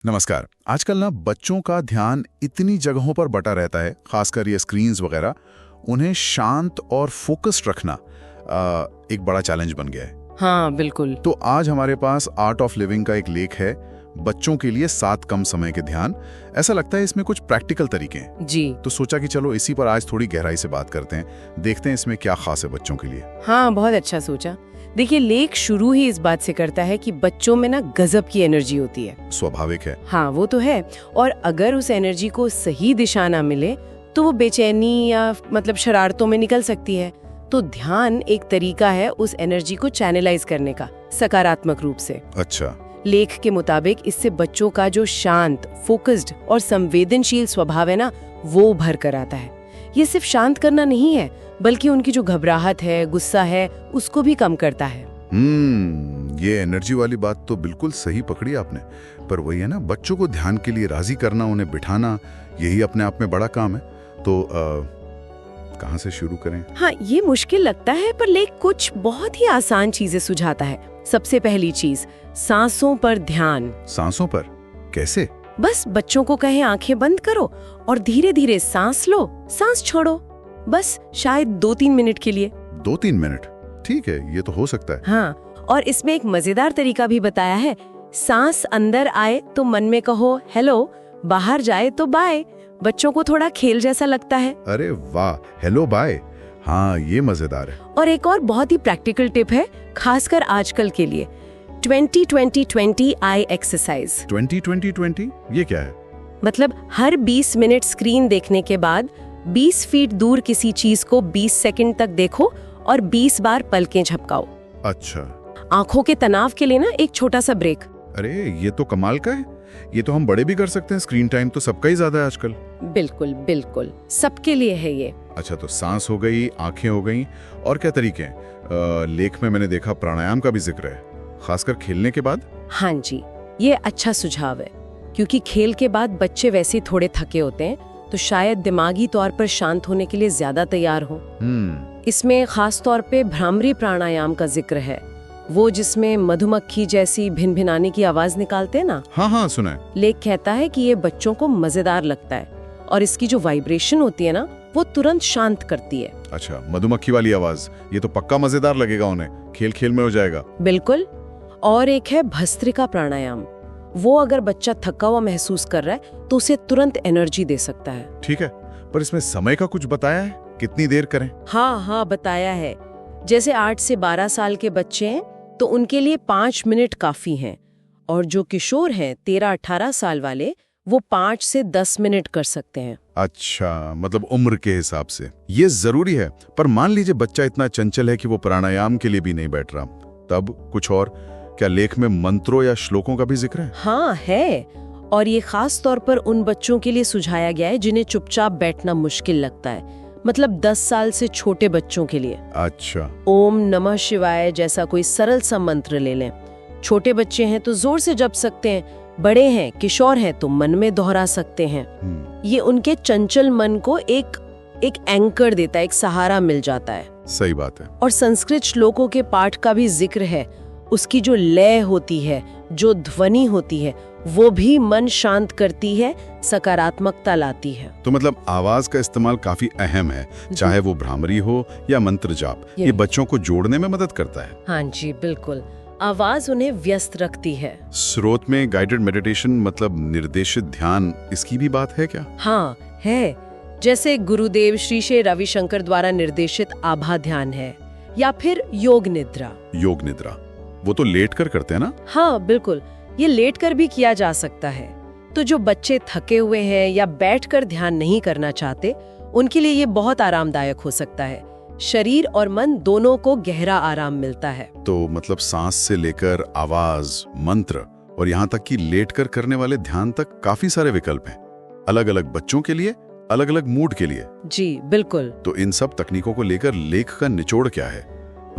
नमस्कार। आजकल ना बच्चों का ध्यान इतनी जगहों पर बटा रहता है, खासकर ये स्क्रीन्स वगैरह, उन्हें शांत और फोकस्ड रखना एक बड़ा चैलेंज बन गया है। हाँ बिल्कुल। तो आज हमारे पास आर्ट ऑफ लिविंग का एक लेख है, बच्चों के लिए 7 कम समय के ध्यान। ऐसा लगता है इसमें कुछ प्रैक्टिकल तरीके हैं। जी तो सोचा कि चलो इसी पर आज थोड़ी गहराई से बात करते हैं, देखते हैं इसमें क्या खास है बच्चों के लिए। हाँ, बहुत अच्छा सोचा। देखिए, लेख शुरू ही इस बात से करता है कि बच्चों में ना गजब की एनर्जी होती है। स्वाभाविक है। हाँ वो तो है। और अगर उस एनर्जी को सही दिशा ना मिले तो वो बेचैनी या मतलब शरारतों में निकल सकती है। तो ध्यान एक तरीका है उस एनर्जी को चैनलाइज करने का, सकारात्मक रूप से। अच्छा। लेख के मुताबिक इससे बच्चों का जो शांत, फोकस्ड और संवेदनशील स्वभाव है ना, वो उभर कर आता है। ये सिर्फ शांत करना नहीं है, बल्कि उनकी जो घबराहट है, गुस्सा है, उसको भी कम करता है। ये एनर्जी वाली बात तो बिल्कुल सही पकड़ी आपने। पर वही है ना, बच्चों को ध्यान के लिए राजी करना, उन्हें बिठाना, यही अपने आप में बड़ा काम है। तो कहाँ से शुरू करें? हाँ, ये मुश्किल लगता है, पर लेख कुछ बहुत ही आसान चीजें सुझाता है। सबसे पहली चीज, सांसों पर ध्यान। सांसों पर? कैसे? बस बच्चों को कहें आंखें बंद करो और धीरे धीरे सांस लो, सांस छोड़ो। बस शायद 2-3 मिनट के लिए। 2-3 मिनट? ठीक है, ये तो हो सकता है। हाँ, और इसमें एक मजेदार तरीका भी बताया है। सांस अंदर आए तो मन में कहो हेलो, बाहर जाए तो बाय। बच्चों को थोड़ा खेल जैसा लगता है। अरे वाह, हेलो बाय। हाँ, ये मजेदार है। और एक और बहुत ही प्रैक्टिकल टिप है, खासकर आजकल के लिए, 20-20-20 आई एक्सरसाइज। 20-20-20 ये क्या है? मतलब हर 20 मिनट स्क्रीन देखने के बाद 20 फीट दूर किसी चीज को 20 सेकंड तक देखो और 20 बार पलकें झपकाओ। अच्छा। आंखों के तनाव के लिए ना एक छोटा सा ब्रेक। अरे ये तो कमाल का है। ये तो हम बड़े भी कर सकते हैं। स्क्रीन टाइम तो सबका ही ज्यादा है आजकल। बिल्कुल बिल्कुल, सबके लिए है ये। अच्छा, तो सांस हो गई, आंखें हो गई, और क्या तरीके हैं? लेख में मैंने देखा प्राणायाम का भी जिक्र है, खासकर खेलने के बाद। हाँ जी, ये अच्छा सुझाव है, क्योंकि खेल के बाद बच्चे वैसे ही थोड़े थके होते हैं, तो शायद दिमागी तौर पर शांत होने के लिए ज्यादा तैयार हो। इसमें खास तौर पे भ्रामरी प्राणायाम का जिक्र है, वो जिसमें मधुमक्खी जैसी भिनभिनाने की आवाज निकालते हैं ना। हाँ हाँ, सुना है। लेख कहता है कि ये बच्चों को मजेदार लगता है और इसकी जो वाइब्रेशन होती है ना, वो तुरंत शांत करती है। अच्छा, मधुमक्खी वाली आवाज, ये तो पक्का मजेदार लगेगा उन्हें, खेल खेल में हो जाएगा। बिल्कुल। और एक है भस्त्रिका प्राणायाम, वो अगर बच्चा थका हुआ महसूस कर रहा है तो उसे तुरंत एनर्जी दे सकता है। ठीक है, पर इसमें समय का कुछ बताया है? कितनी देर करें? हाँ, बताया है। जैसे 8 से 12 साल के बच्चे हैं तो उनके लिए 5 मिनट काफी हैं, और जो किशोर हैं 13-18 साल वाले, वो 5 से 10 मिनट कर सकते हैं। अच्छा, मतलब उम्र के हिसाब से ये जरूरी है। पर मान लीजिए बच्चा इतना चंचल है कि वो प्राणायाम के लिए भी नहीं बैठ रहा, तब कुछ और? क्या लेख में मंत्रों या श्लोकों का भी जिक्र है? हाँ है, और ये खास तौर पर उन बच्चों के लिए सुझाया गया है जिन्हें चुपचाप बैठना मुश्किल लगता है, मतलब 10 साल से छोटे बच्चों के लिए। अच्छा। ओम नमः शिवाय जैसा कोई सरल सा मंत्र ले लें। छोटे बच्चे हैं तो जोर से जप सकते हैं, बड़े हैं, किशोर हैं तो मन में दोहरा सकते हैं। ये उनके चंचल मन को एक एंकर देता है, एक सहारा मिल जाता है। सही बात है। और संस्कृत श्लोकों के पाठ का भी जिक्र है। उसकी जो लय होती है, जो ध्वनि होती है, वो भी मन शांत करती है, सकारात्मकता लाती है। तो मतलब आवाज का इस्तेमाल काफी अहम है, चाहे वो भ्रामरी हो या मंत्र जाप। ये बच्चों को जोड़ने में मदद करता है। हाँ जी बिल्कुल, आवाज उन्हें व्यस्त रखती है। स्रोत में गाइडेड मेडिटेशन, मतलब निर्देशित ध्यान, इसकी भी बात है क्या? हाँ है, जैसे गुरुदेव श्री श्री रविशंकर द्वारा निर्देशित आभा ध्यान है, या फिर योग निद्रा। योग निद्रा, वो तो लेट कर करते हैं ना? हाँ बिल्कुल, ये लेट कर भी किया जा सकता है। तो जो बच्चे थके हुए हैं या बैठकर ध्यान नहीं करना चाहते, उनके लिए ये बहुत आरामदायक हो सकता है। शरीर और मन दोनों को गहरा आराम मिलता है। तो मतलब सांस से लेकर आवाज, मंत्र और यहाँ तक कि लेट कर करने वाले ध्यान तक काफी सारे विकल्प हैं, अलग अलग बच्चों के लिए, अलग अलग मूड के लिए। जी बिल्कुल। तो इन सब तकनीकों को लेकर लेख का निचोड़ क्या है?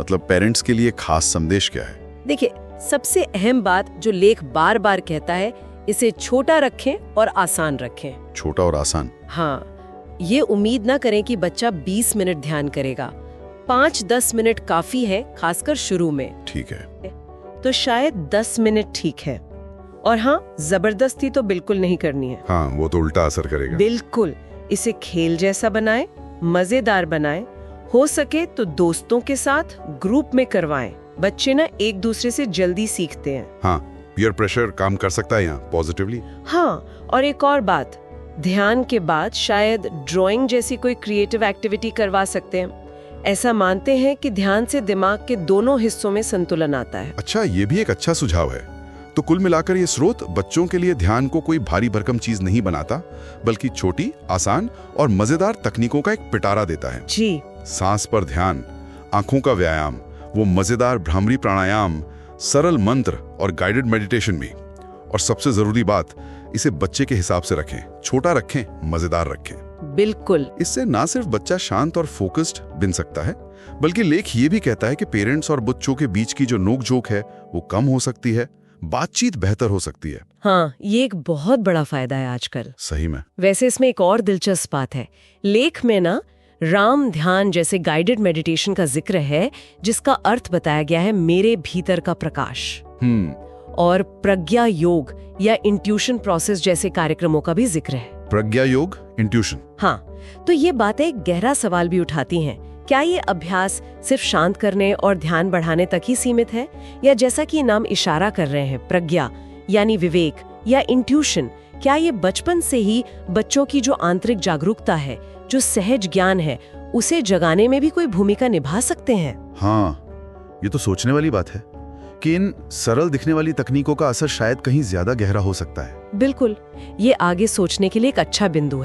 मतलब पेरेंट्स के लिए खास संदेश क्या है? देखिए, सबसे अहम बात जो लेख बार बार कहता है, इसे छोटा रखें और आसान रखें। छोटा और आसान? हाँ, ये उम्मीद ना करें कि बच्चा 20 मिनट ध्यान करेगा। 5-10 मिनट काफी है, खासकर शुरू में। ठीक है। तो शायद 10 मिनट ठीक है। और हाँ, जबरदस्ती तो बिल्कुल नहीं करनी है। हाँ, वो तो उल्टा असर करेगा। बिल्कुल, इसे खेल जैसा बनाएं, मजेदार बनाएं, हो सके तो दोस्तों के साथ ग्रुप में करवाएं। बच्चे ना एक दूसरे से जल्दी सीखते हैं। हाँ, पीयर प्रेशर काम कर सकता है यहाँ पॉजिटिवली। हाँ, और एक और बात, ध्यान के बाद शायद ड्राइंग जैसी कोई क्रिएटिव एक्टिविटी करवा सकते हैं। ऐसा मानते हैं कि ध्यान से दिमाग के दोनों हिस्सों में संतुलन आता है। अच्छा, ये भी एक अच्छा सुझाव है। तो कुल मिलाकर ये स्रोत बच्चों के लिए ध्यान को कोई भारी भरकम चीज नहीं बनाता, बल्कि छोटी, आसान और मजेदार तकनीकों का एक पिटारा देता है। जी, सांस पर ध्यान, आंखों का व्यायाम, वो मजेदार भ्रामरी प्राणायाम, सरल मंत्र और गाइडेड मेडिटेशन भी। और सबसे जरूरी बात, इसे बच्चे के हिसाब से रखें, छोटा रखें, मजेदार रखें। बिल्कुल। इससे ना सिर्फ बच्चा शांत और फोकस्ड बन सकता है, बल्कि लेख ये भी कहता है कि पेरेंट्स और बच्चों के बीच की जो नोकझोंक है वो कम हो सकती है, बातचीत बेहतर हो सकती है। हाँ, ये एक बहुत बड़ा फायदा है आजकल। सही में। वैसे इसमें एक और दिलचस्प बात है। लेख में ना राम ध्यान जैसे गाइडेड मेडिटेशन का जिक्र है, जिसका अर्थ बताया गया है मेरे भीतर का प्रकाश। और प्रज्ञा योग या इंट्यूशन प्रोसेस जैसे कार्यक्रमों का भी जिक्र है। प्रज्ञा योग, इंट्यूशन। हाँ, तो ये बातें एक गहरा सवाल भी उठाती हैं। क्या ये अभ्यास सिर्फ शांत करने और ध्यान बढ़ाने तक ही सीमित है, या जैसा कि नाम इशारा कर रहे हैं, प्रज्ञा यानी विवेक या इंट्यूशन, क्या ये बचपन से ही बच्चों की जो आंतरिक जागरूकता है, जो सहज ज्ञान है, उसे जगाने में भी कोई भूमिका निभा सकते हैं? हाँ, ये तो सोचने वाली बात है कि इन सरल दिखने वाली तकनीकों का असर शायद कहीं ज्यादा गहरा हो सकता है। बिल्कुल, ये आगे सोचने के लिए एक अच्छा बिंदु है।